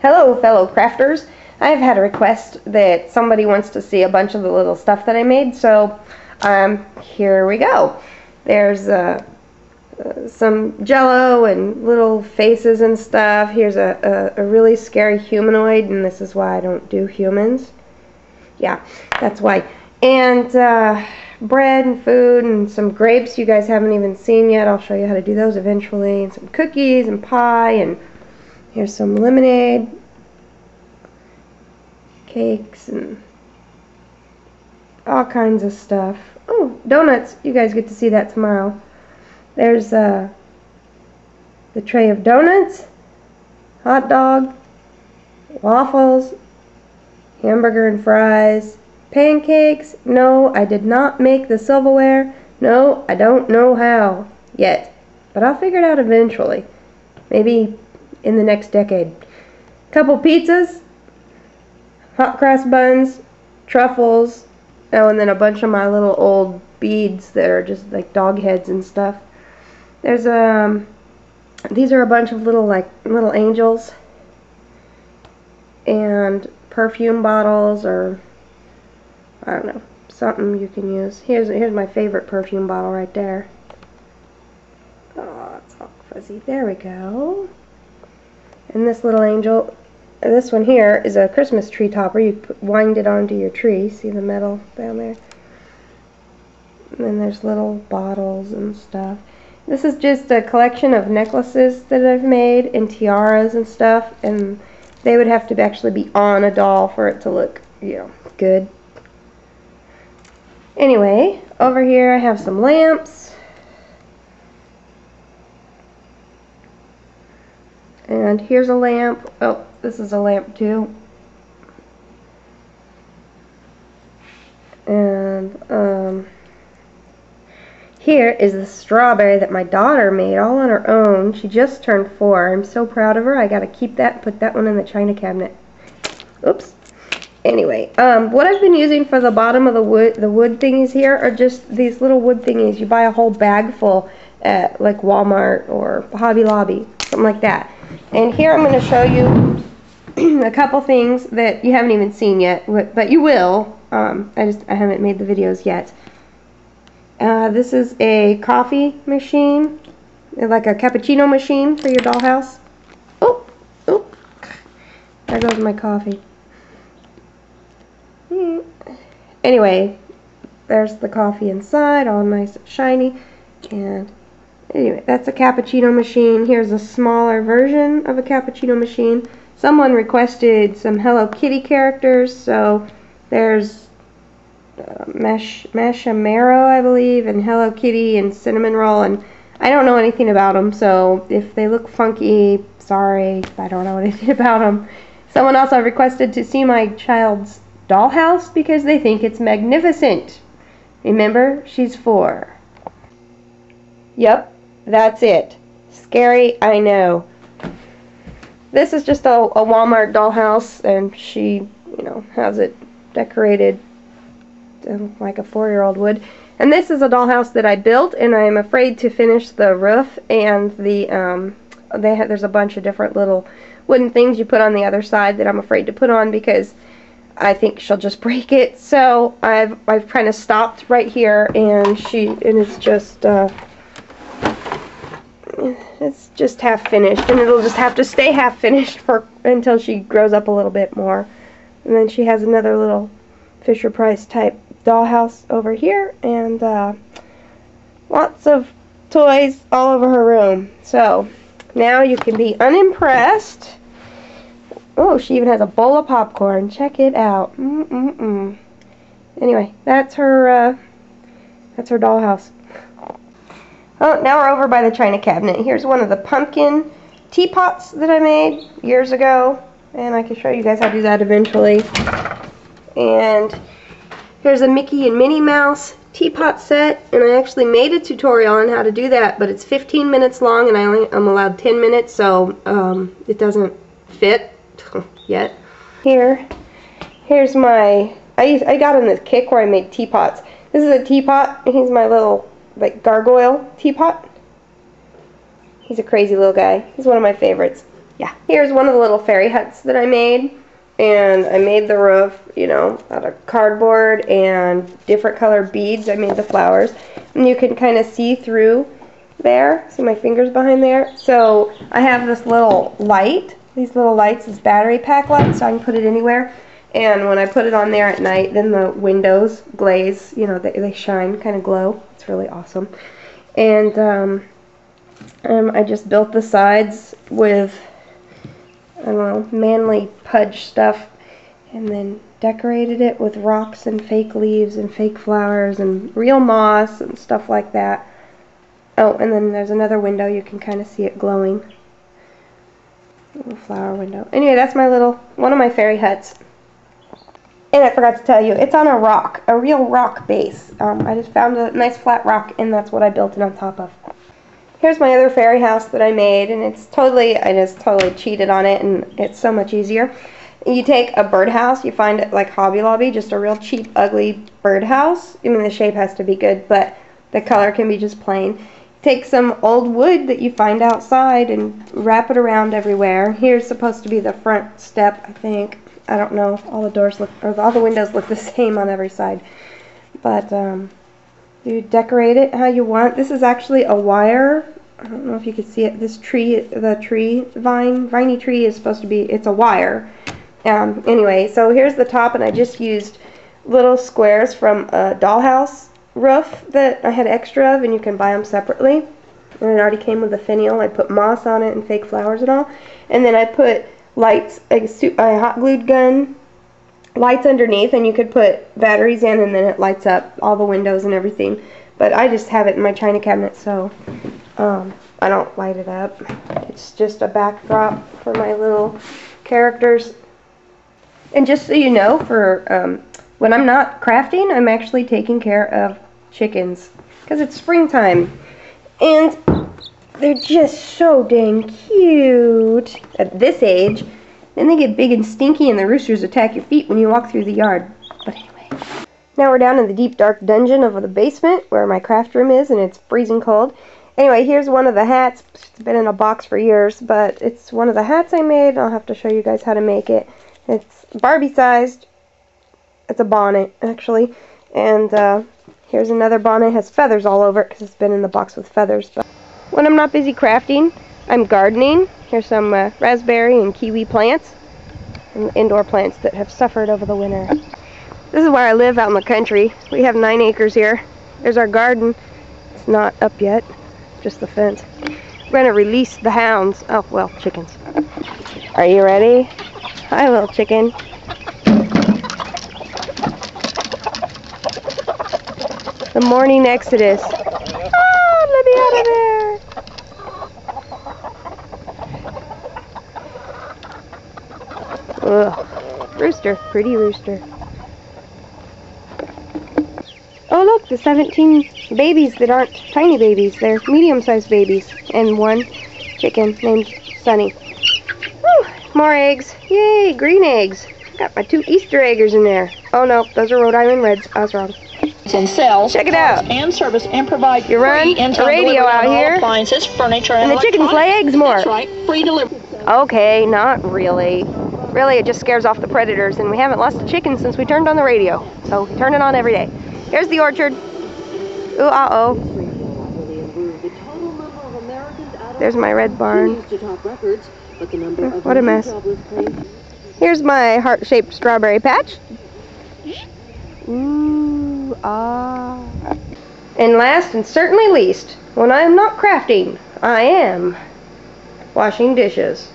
Hello, fellow crafters. I've had a request that somebody wants to see a bunch of the little stuff that I made, so here we go. There's some jello and little faces and stuff. Here's a really scary humanoid, and this is why I don't do humans. Yeah, that's why. And bread and food and some grapes you guys haven't even seen yet. I'll show you how to do those eventually. And some cookies and pie, and here's some lemonade, cakes, and all kinds of stuff. Oh, donuts. You guys get to see that tomorrow. There's the tray of donuts, hot dog, waffles, hamburger and fries, pancakes. No, I did not make the silverware. No, I don't know how yet, but I'll figure it out eventually. Maybe in the next decade. Couple pizzas, hot cross buns, truffles, oh, and then a bunch of my little old beads that are just like dog heads and stuff. There's these are a bunch of little angels and perfume bottles, or I don't know, something you can use. Here's my favorite perfume bottle right there. Oh, it's all fuzzy. There we go. And this little angel, this one here is a Christmas tree topper. You wind it onto your tree. See the metal down there? And then there's little bottles and stuff. This is just a collection of necklaces that I've made and tiaras and stuff, and they would have to actually be on a doll for it to look, you know, good. Anyway, over here I have some lamps. And here's a lamp. Oh, this is a lamp too. And here is the strawberry that my daughter made all on her own. She just turned 4. I'm so proud of her. I gotta keep that and put that one in the china cabinet. Oops. Anyway, what I've been using for the bottom of the wood thingies here are just these little wood thingies. You buy a whole bag full at like Walmart or Hobby Lobby, something like that. And here I'm going to show you a couple things that you haven't even seen yet, but you will. I haven't made the videos yet. This is a coffee machine, like a cappuccino machine for your dollhouse. Oh, oh, there goes my coffee. Anyway, there's the coffee inside, all nice and shiny. And anyway, that's a cappuccino machine. Here's a smaller version of a cappuccino machine. Someone requested some Hello Kitty characters, so there's Mashamero, I believe, and Hello Kitty and Cinnamon Roll, and I don't know anything about them, so if they look funky, sorry, I don't know anything about them. Someone also requested to see my child's dollhouse because they think it's magnificent. Remember, she's 4. Yep, that's it. Scary, I know. This is just a Walmart dollhouse, and she, you know, has it decorated like a 4-year-old would. And this is a dollhouse that I built, and I'm afraid to finish the roof and the there's a bunch of different little wooden things you put on the other side that I'm afraid to put on because I think she'll just break it. So I've kind of stopped right here, and it's just half finished, and it'll just have to stay half finished until she grows up a little bit more. And then she has another little Fisher-Price type dollhouse over here, and lots of toys all over her room. So now you can be unimpressed. Oh, she even has a bowl of popcorn. Check it out. Anyway, that's her dollhouse. Oh, now we're over by the china cabinet. Here's one of the pumpkin teapots that I made years ago, and I can show you guys how to do that eventually. And here's a Mickey and Minnie Mouse teapot set, and I actually made a tutorial on how to do that, but it's 15 minutes long, and I'm allowed 10 minutes, so it doesn't fit yet. Here's my, I got on this kick where I made teapots. This is a teapot, and he's my little like gargoyle teapot. He's a crazy little guy. He's one of my favorites. yeah, here's one of the little fairy huts that I made. And I made the roof, you know, out of cardboard and different colored beads. I made the flowers. And you can kind of see through there. See my fingers behind there? So I have this little light. These little lights, this battery pack light, so I can put it anywhere. And when I put it on there at night, then the windows glaze, you know, they shine, kind of glow. It's really awesome. And I just built the sides with, I don't know, manly pudge stuff, and then decorated it with rocks and fake leaves and fake flowers and real moss and stuff like that. Oh, and then there's another window. You can kind of see it glowing. Little flower window. Anyway, that's my one of my fairy huts. And I forgot to tell you, it's on a rock, a real rock base. I just found a nice flat rock, and that's what I built it on top of. Here's my other fairy house that I made, and it's totally, I just totally cheated on it, and it's so much easier. You take a birdhouse, you find it like Hobby Lobby, just a real cheap, ugly birdhouse. I mean, the shape has to be good, but the color can be just plain. Take some old wood that you find outside and wrap it around everywhere. Here's supposed to be the front step, I think. I don't know. All the doors look, or all the windows look the same on every side. But you decorate it how you want. This is actually a wire. I don't know if you can see it. This tree, the tree, viney tree is supposed to be, it's a wire. Anyway, so here's the top, and I just used little squares from a dollhouse roof that I had extra of, and you can buy them separately. And it already came with a finial. I put moss on it and fake flowers and all. And then I put lights, a hot glued gun, lights underneath, and you could put batteries in, and then it lights up all the windows and everything. But I just have it in my china cabinet, so I don't light it up. It's just a backdrop for my little characters. And just so you know, for when I'm not crafting, I'm actually taking care of chickens, because it's springtime. And they're just so dang cute at this age. Then they get big and stinky, and the roosters attack your feet when you walk through the yard. But anyway, now we're down in the deep dark dungeon of the basement where my craft room is, and it's freezing cold. Anyway, here's one of the hats. It's been in a box for years, but it's one of the hats I made. I'll have to show you guys how to make it. It's Barbie sized. It's a bonnet, actually. And here's another bonnet. It has feathers all over it because it's been in the box with feathers. But when I'm not busy crafting, I'm gardening. Here's some raspberry and kiwi plants, and indoor plants that have suffered over the winter. This is where I live out in the country. We have 9 acres here. There's our garden. It's not up yet, just the fence. We're going to release the hounds. Oh, well, chickens. Are you ready? Hi, little chicken. The morning exodus. Oh, let me out of there. Ugh. Rooster. Pretty rooster. Oh, look, the 17 babies that aren't tiny babies. They're medium-sized babies. And one chicken named Sunny. Woo, more eggs. Yay, green eggs. Got my 2 Easter eggers in there. Oh, no, those are Rhode Island Reds. I was wrong. And sells, check it out, and service and provide you run a radio out here, appliances, furniture, and the chickens lay eggs more. That's right, free delivery. Okay, not really. Really, it just scares off the predators, and we haven't lost a chicken since we turned on the radio. So we turn it on every day. Here's the orchard. Ooh, uh-oh. There's my red barn. What a mess. Here's my heart-shaped strawberry patch. Ooh, ah. And last and certainly least, when I am not crafting, I am washing dishes.